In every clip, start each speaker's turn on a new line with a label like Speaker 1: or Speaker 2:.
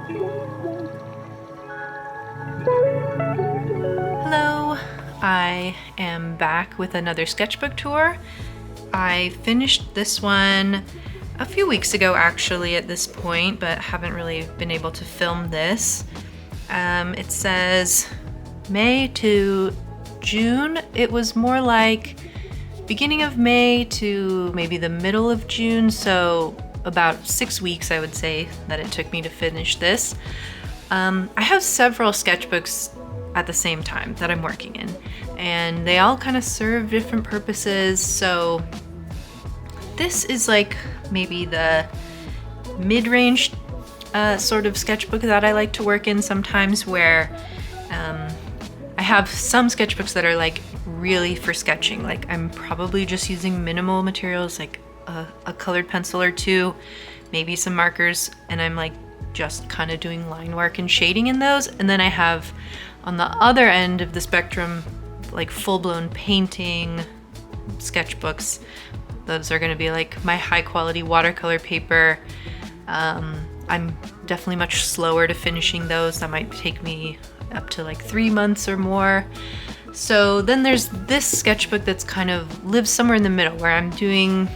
Speaker 1: Hello, I am back with another sketchbook tour. I finished this one a few weeks ago actually at this point, but haven't really been able to film this. It says May to June. It was more like beginning of May to maybe the middle of June, so about 6 weeks I would say that it took me to finish this. I have several sketchbooks at the same time that I'm working in, and they all kind of serve different purposes. So this is like maybe the mid-range sort of sketchbook that I like to work in sometimes, where I have some sketchbooks that are like really for sketching. Like I'm probably just using minimal materials, like a colored pencil or two, maybe some markers, and I'm like just kind of doing line work and shading in those. And then I have on the other end of the spectrum, like full-blown painting sketchbooks. Those are going to be like my high-quality watercolor paper. I'm definitely much slower to finishing those. That might take me up to like 3 months or more. So then there's this sketchbook that's kind of lives somewhere in the middle, where I'm doing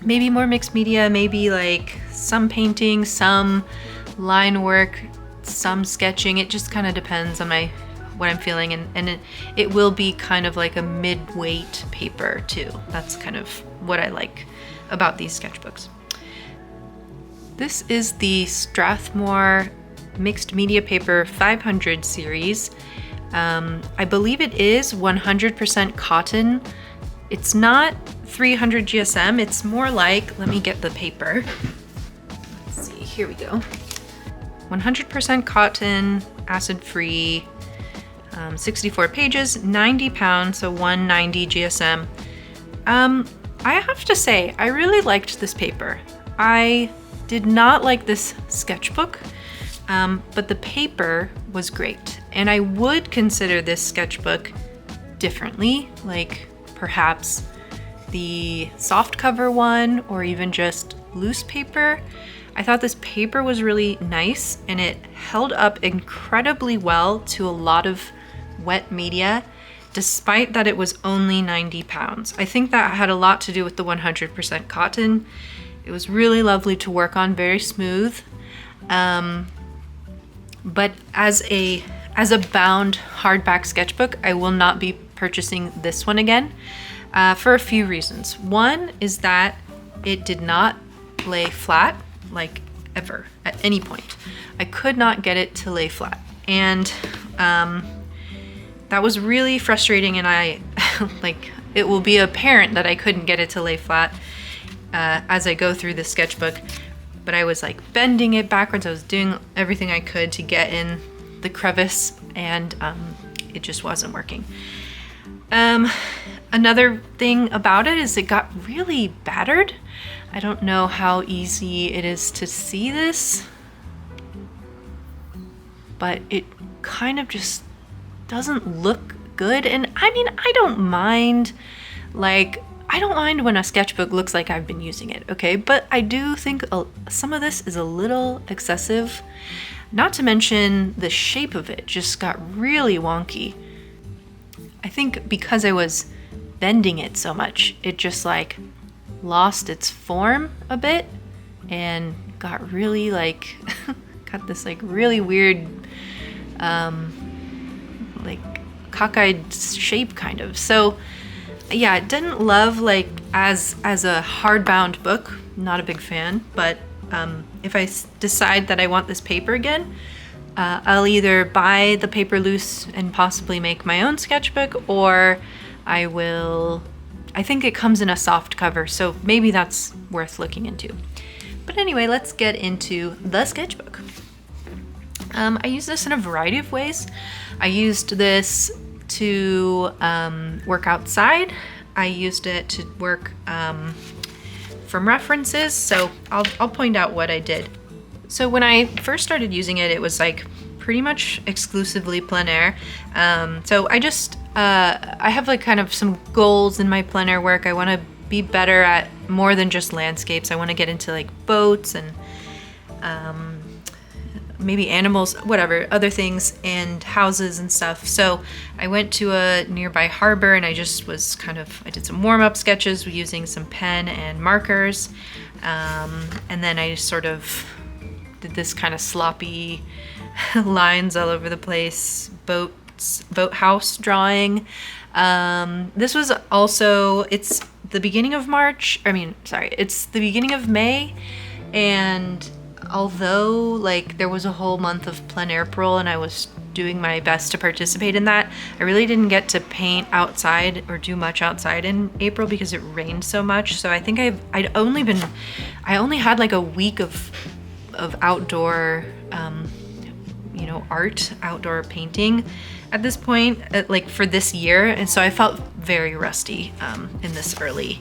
Speaker 1: maybe more mixed media, maybe like some painting, some line work, some sketching. It just kind of depends on what I'm feeling, and it will be kind of like a mid-weight paper too. That's kind of what I like about these sketchbooks. This is the Strathmore Mixed Media Paper 500 series. I believe it is 100% cotton. It's not 300 GSM, it's more like, let me get the paper. Let's see, here we go. 100% cotton, acid-free, 64 pages, 90 pounds, so 190 GSM. I have to say, I really liked this paper. I did not like this sketchbook, but the paper was great. And I would consider this sketchbook differently, like perhaps the soft cover one, or even just loose paper. I thought this paper was really nice, and it held up incredibly well to a lot of wet media, despite that it was only 90 pounds. I think that had a lot to do with the 100% cotton. It was really lovely to work on, very smooth. But as a bound hardback sketchbook, I will not be purchasing this one again for a few reasons. One is that it did not lay flat, like ever, at any point. I could not get it to lay flat, and that was really frustrating, and I like, it will be apparent that I couldn't get it to lay flat as I go through the sketchbook, but I was like bending it backwards. I was doing everything I could to get in the crevice, and it just wasn't working. Another thing about it is it got really battered. I don't know how easy it is to see this, but it kind of just doesn't look good. And I mean, I don't mind when a sketchbook looks like I've been using it, okay? But I do think some of this is a little excessive. Not to mention the shape of it just got really wonky. I think because I was bending it so much, it just like lost its form a bit and got really like got this like really weird like cockeyed shape kind of. So yeah, I didn't love like as a hardbound book, not a big fan. But if I decide that I want this paper again, I'll either buy the paper loose and possibly make my own sketchbook, or I think it comes in a soft cover, so maybe that's worth looking into. But anyway, let's get into the sketchbook. I use this in a variety of ways. I used this to work outside. I used it to work from references, so I'll point out what I did. So when I first started using it, it was like pretty much exclusively plein air. So I have like kind of some goals in my plein air work. I want to be better at more than just landscapes. I want to get into like boats and maybe animals, whatever, other things, and houses and stuff. So I went to a nearby harbor and I just was I did some warm-up sketches using some pen and markers. And then I sort of did this kind of sloppy lines all over the place, boathouse drawing. This was also, it's the beginning of it's the beginning of May, and although like there was a whole month of plein air April and I was doing my best to participate in that, I really didn't get to paint outside or do much outside in April because it rained so much. So I think I only had like a week of outdoor outdoor painting at this point, like for this year, and so I felt very rusty in this early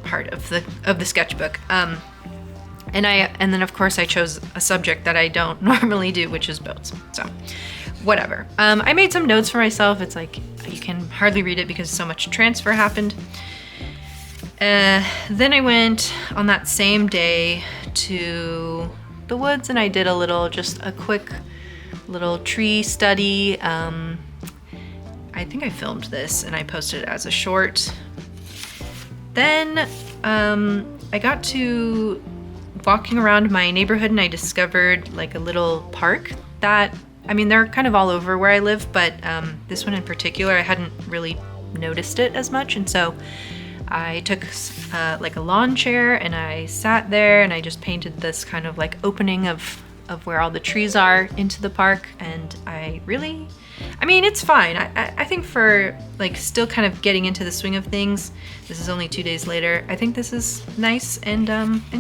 Speaker 1: part of the sketchbook. And then of course I chose a subject that I don't normally do, which is boats. So whatever. I made some notes for myself. It's like you can hardly read it because so much transfer happened. Then I went on that same day to the woods and I did just a quick little tree study. I think I filmed this and I posted it as a short. Then I got to walking around my neighborhood and I discovered like a little park that, they're kind of all over where I live, but this one in particular, I hadn't really noticed it as much. And so I took like a lawn chair and I sat there and I just painted this kind of like opening of where all the trees are into the park. And it's fine. I think for like still kind of getting into the swing of things, this is only 2 days later, I think this is nice and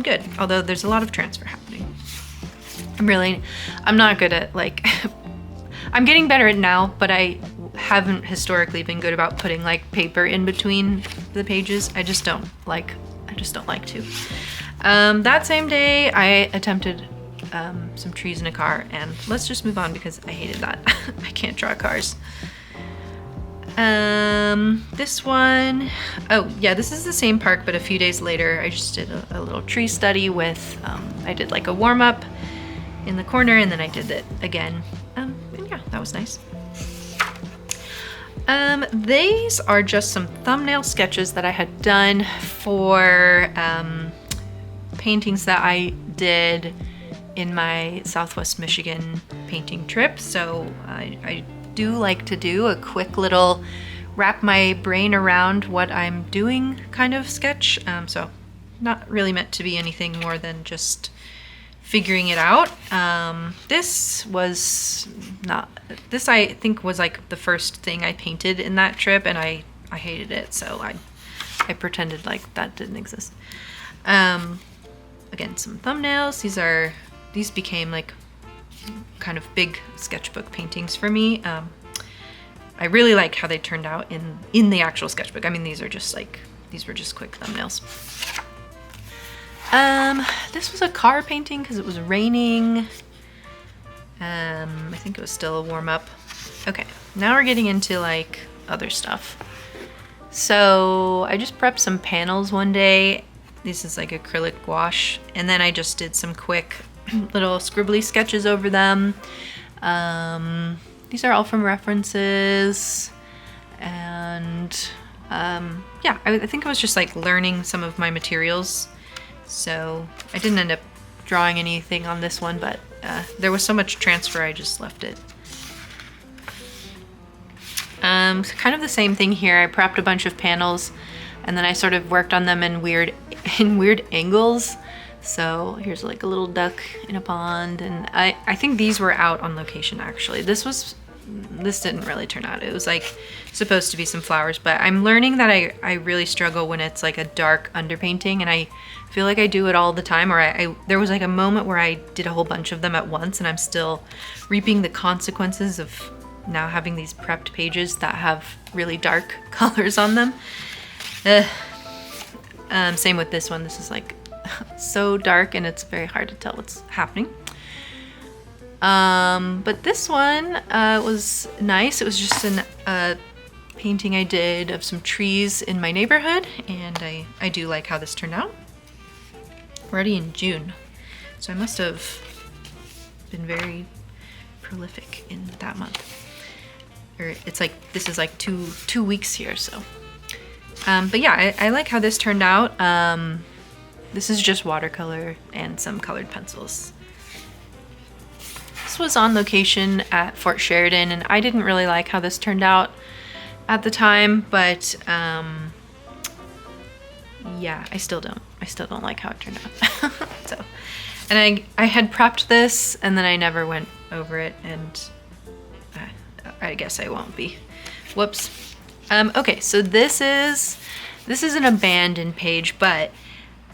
Speaker 1: good. Although there's a lot of transfer happening. I'm not good at like, I'm getting better at it now, but I haven't historically been good about putting like paper in between the pages. I just don't like to. That same day I attempted some trees in a car, and let's just move on because I hated that. I can't draw cars. This one, this is the same park, but a few days later I just did a little tree study with, I did like a warm-up in the corner and then I did it again. And yeah, that was nice. These are just some thumbnail sketches that I had done for paintings that I did in my Southwest Michigan painting trip. So I do like to do a quick little wrap my brain around what I'm doing kind of sketch. So not really meant to be anything more than just figuring it out. This I think was like the first thing I painted in that trip, and I hated it, so I pretended like that didn't exist. Again, some thumbnails. These became like kind of big sketchbook paintings for me. I really like how they turned out in the actual sketchbook. These were just quick thumbnails. This was a car painting because it was raining. I think it was still a warm-up. Okay, now we're getting into like other stuff. So I just prepped some panels one day. This is like acrylic gouache, and then I just did some quick little scribbly sketches over them. These are all from references, and I think I was just like learning some of my materials. So I didn't end up drawing anything on this one, but there was so much transfer I just left it. Kind of the same thing here. I prepped a bunch of panels and then I sort of worked on them in weird angles. So here's like a little duck in a pond, and I think these were out on location actually. This didn't really turn out. It was like supposed to be some flowers, but I'm learning that I really struggle when it's like a dark underpainting, and I feel like I do it all the time, or there was like a moment where I did a whole bunch of them at once, and I'm still reaping the consequences of now having these prepped pages that have really dark colors on them. Same with this one. This is like so dark and it's very hard to tell what's happening. But this one was nice. It was just a painting I did of some trees in my neighborhood, and I do like how this turned out. We're already in June, so I must have been very prolific in that month. Or it's like, this is like two weeks here, so. But yeah, I like how this turned out. This is just watercolor and some colored pencils. This was on location at Fort Sheridan, and I didn't really like how this turned out at the time, but yeah, I still don't like how it turned out. So, and I had prepped this, and then I never went over it, and I guess I won't be. Whoops. Okay, so this is an abandoned page, but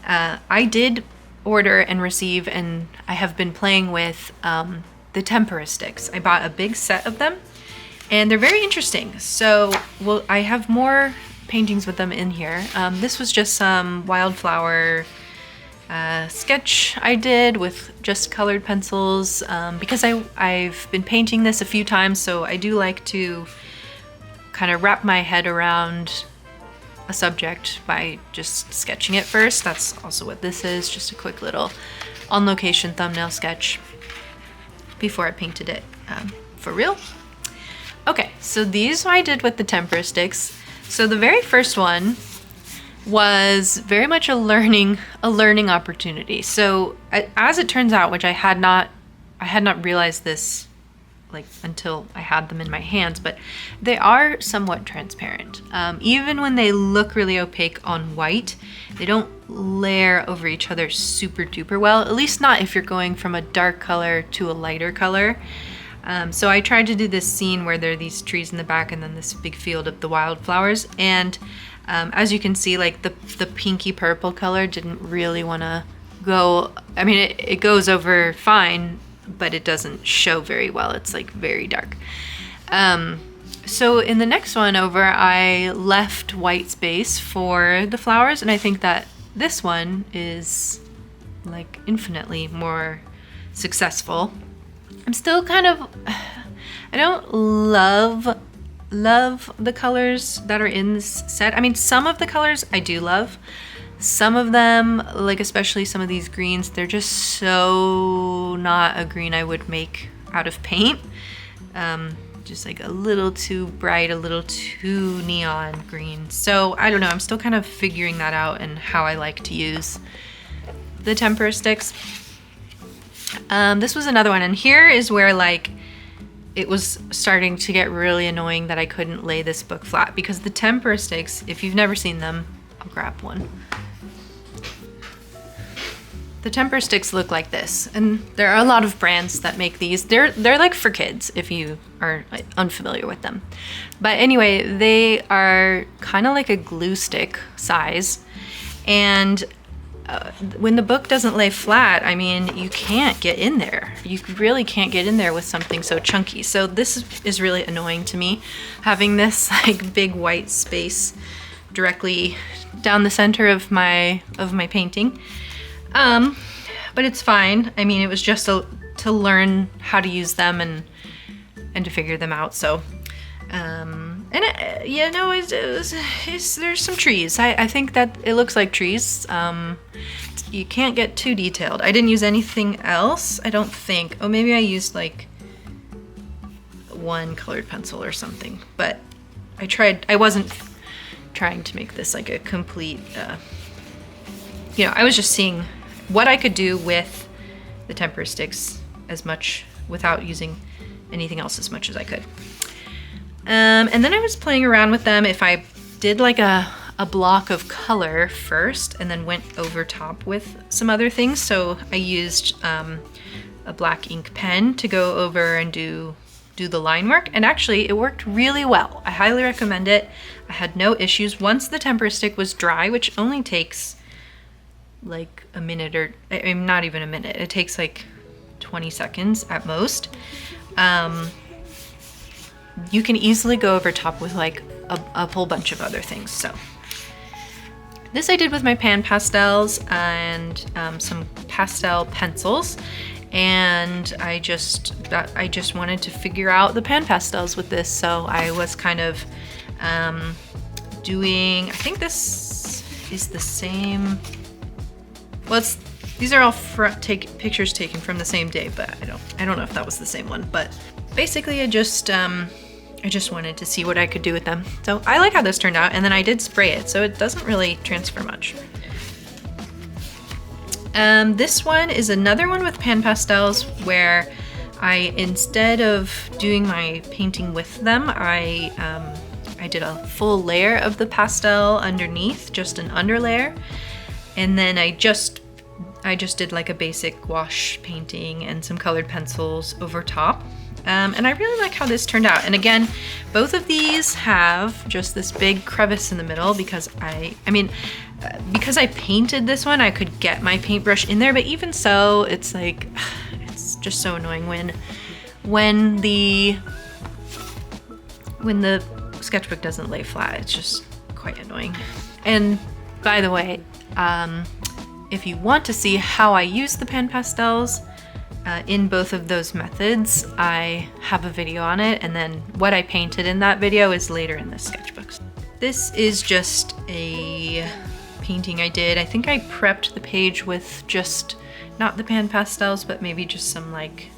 Speaker 1: I did order and receive, and I have been playing with the tempera sticks. I bought a big set of them, and they're very interesting. So, well, I have more paintings with them in here. This was just some wildflower sketch I did with just colored pencils, because I've been painting this a few times, so I do like to kind of wrap my head around a subject by just sketching it first. That's also what this is, just a quick little on-location thumbnail sketch before I painted it for real. Okay, so these I did with the tempera sticks. So the very first one was very much a learning opportunity. So as it turns out, which I had not realized this like until I had them in my hands, but they are somewhat transparent. Even when they look really opaque on white, they don't layer over each other super duper well, at least not if you're going from a dark color to a lighter color. So I tried to do this scene where there are these trees in the back and then this big field of the wildflowers, and as you can see, like the pinky purple color didn't really want to go. I mean, it goes over fine, but it doesn't show very well. It's like very dark. So in the next one over, I left white space for the flowers, and I think that this one is like infinitely more successful. I'm still kind of, I don't love the colors that are in this set. I mean, some of the colors I do love. Some of them, like especially some of these greens, they're just so not a green I would make out of paint. Just like a little too bright, a little too neon green. So I don't know, I'm still kind of figuring that out and how I like to use the tempera sticks. This was another one, and here is where like it was starting to get really annoying that I couldn't lay this book flat, because the tempera sticks, if you've never seen them, I'll grab one. The tempera sticks look like this, and there are a lot of brands that make these. They're like for kids if you are like unfamiliar with them. But anyway, they are kind of like a glue stick size, and when the book doesn't lay flat, I mean, you can't get in there. You really can't get in there with something so chunky. So this is really annoying to me, having this like big white space directly down the center of my painting. But it's fine. I mean, it was just to learn how to use them and to figure them out. So, yeah, no, there's some trees. I think that it looks like trees. You can't get too detailed. I didn't use anything else, I don't think. Oh, maybe I used like one colored pencil or something, but I wasn't trying to make this like a complete, I was just seeing what I could do with the tempera sticks as much without using anything else as much as I could. And then I was playing around with them. If I did like a block of color first and then went over top with some other things. So I used a black ink pen to go over and do the line work, and actually it worked really well. I highly recommend it. I had no issues. Once the tempera stick was dry, which only takes like a minute, or I mean, not even a minute, it takes like 20 seconds at most. You can easily go over top with like a whole bunch of other things. So this I did with my pan pastels and some pastel pencils, and I just wanted to figure out the pan pastels with this. So I was kind of doing, I think this is the same. Well, These are all pictures taken from the same day, but I don't know if that was the same one. But basically, I just wanted to see what I could do with them. So I like how this turned out, and then I did spray it, so it doesn't really transfer much. This one is another one with pan pastels where instead of doing my painting with them, I did a full layer of the pastel underneath, just an underlayer, and then I just did like a basic wash painting and some colored pencils over top. And I really like how this turned out. And again, both of these have just this big crevice in the middle because because I painted this one, I could get my paintbrush in there, but even so, it's like, it's just so annoying when the sketchbook doesn't lay flat. It's just quite annoying. And by the way, if you want to see how I use the pan pastels in both of those methods, I have a video on it, and then what I painted in that video is later in the sketchbook. This is just a painting I did. I think I prepped the page with just, not the pan pastels, but maybe just some like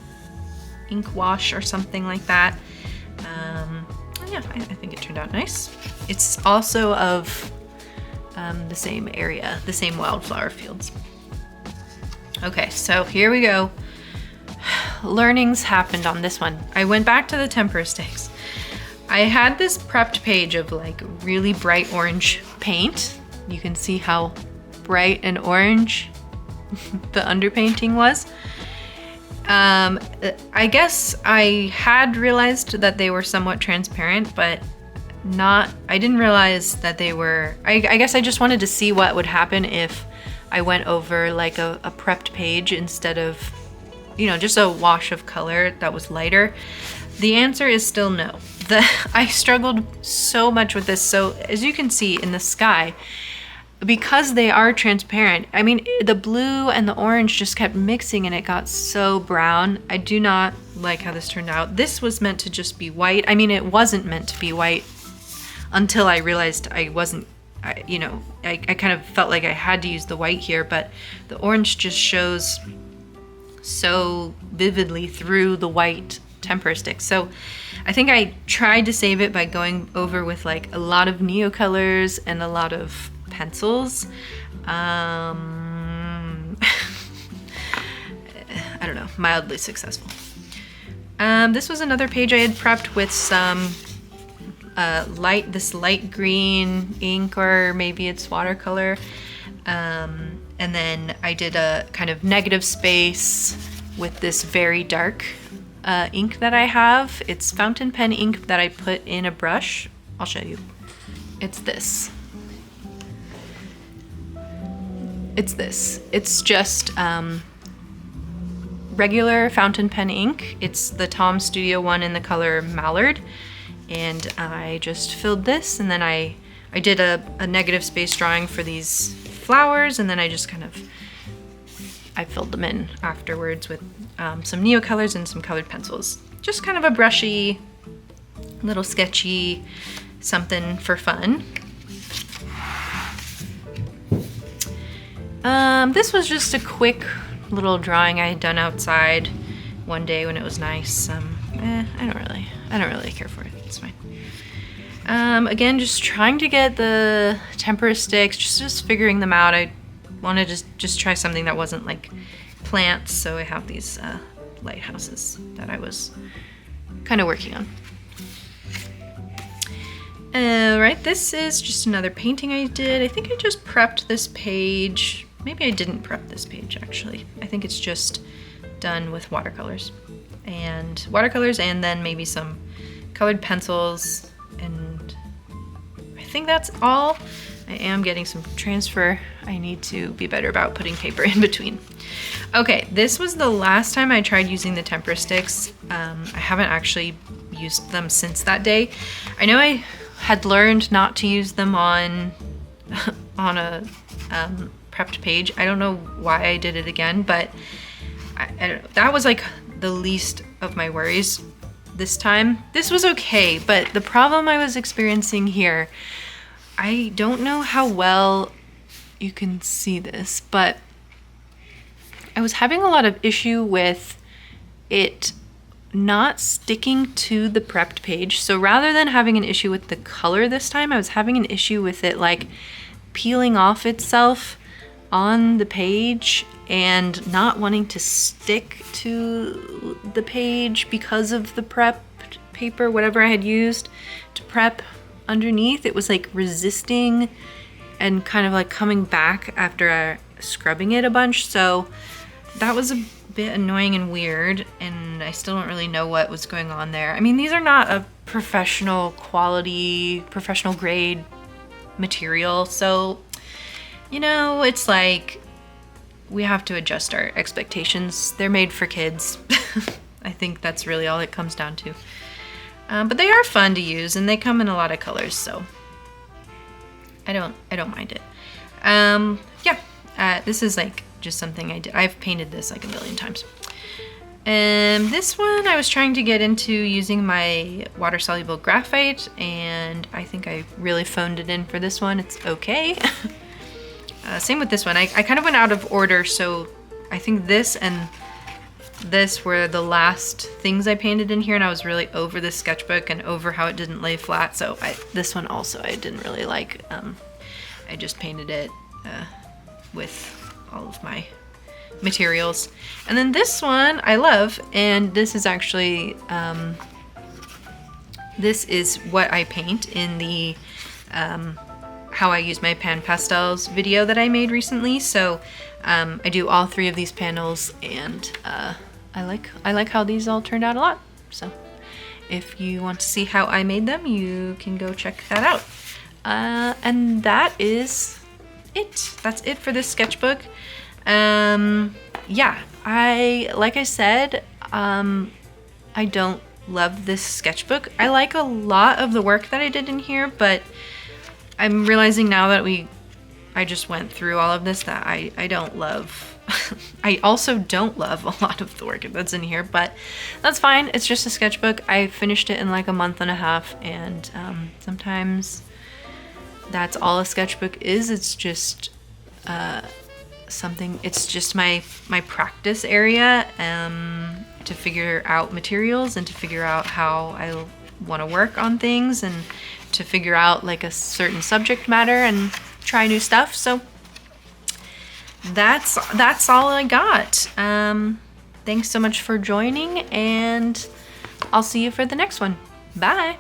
Speaker 1: ink wash or something like that. Yeah, I think it turned out nice. It's also of the same area, the same wildflower fields. Okay, so here we go. Learnings happened on this one. I went back to the tempera sticks. I had this prepped page of like really bright orange paint. You can see how bright and orange the underpainting was. I guess I had realized that they were somewhat transparent, but I didn't realize that they were, I guess I just wanted to see what would happen if I went over like a prepped page instead of, just a wash of color that was lighter. The answer is still no. I struggled so much with this. So as you can see in the sky, because they are transparent, the blue and the orange just kept mixing and it got so brown. I do not like how this turned out. This was meant to just be white. It wasn't meant to be white until I realized I wasn't, I kind of felt like I had to use the white here, but the orange just shows so vividly through the white tempera stick. So I think I tried to save it by going over with like a lot of neocolors and a lot of pencils. I don't know, mildly successful. This was another page I had prepped with some light green ink, or maybe it's watercolor. And then I did a kind of negative space with this very dark ink that I have. It's fountain pen ink that I put in a brush. I'll show you. It's this. It's just regular fountain pen ink. It's the Tom Studio one in the color Mallard. And I just filled this, and then I did a negative space drawing for these flowers, and then I just I filled them in afterwards with some neocolors and some colored pencils. Just kind of a brushy, little sketchy something for fun. This was just a quick little drawing I had done outside one day when it was nice. I don't really care for it. It's fine. Again, just trying to get the tempera sticks, just figuring them out. I wanted to just try something that wasn't like plants, so I have these lighthouses that I was kind of working on. Right, this is just another painting I did. I think I just prepped this page. Maybe I didn't prep this page, actually. I think it's just done with watercolors and then maybe some colored pencils, and I think that's all. I am getting some transfer. I need to be better about putting paper in between. Okay, this was the last time I tried using the tempera sticks. I haven't actually used them since that day. I know I had learned not to use them on a prepped page. I don't know why I did it again, but I don't know. That was like the least of my worries this time. This was okay, but the problem I was experiencing here, I don't know how well you can see this, but I was having a lot of issue with it not sticking to the prepped page. So rather than having an issue with the color this time, I was having an issue with it like peeling off itself on the page and not wanting to stick to the page because of the prepped paper, whatever I had used to prep underneath. It was like resisting and kind of like coming back after scrubbing it a bunch. So that was a bit annoying and weird, and I still don't really know what was going on there. I mean, these are not a professional quality, professional grade material, so you know, it's like we have to adjust our expectations. They're made for kids. I think that's really all it comes down to. But they are fun to use, and they come in a lot of colors, so I don't mind it. Yeah, this is like just something I did. I've painted this like a million times. This one I was trying to get into using my water-soluble graphite, and I think I really phoned it in for this one. It's okay. Same with this one. I kind of went out of order, so I think this and this were the last things I painted in here, and I was really over this sketchbook and over how it didn't lay flat, so this one also I didn't really like. I just painted it with all of my materials. And then this one I love, and this is actually this is what I paint in the how I use my pan pastels video that I made recently. So I do all three of these panels, and I like how these all turned out a lot. So if you want to see how I made them, you can go check that out. And that is it. That's it for this sketchbook. Yeah, like I said, I don't love this sketchbook. I like a lot of the work that I did in here, but I'm realizing now that I just went through all of this that I don't love. I also don't love a lot of the work that's in here, but that's fine. It's just a sketchbook. I finished it in like a month and a half, and sometimes that's all a sketchbook is. It's just something, it's just my practice area to figure out materials and to figure out how I want to work on things and to figure out like a certain subject matter and try new stuff. So that's all I got. Thanks so much for joining, and I'll see you for the next one. Bye.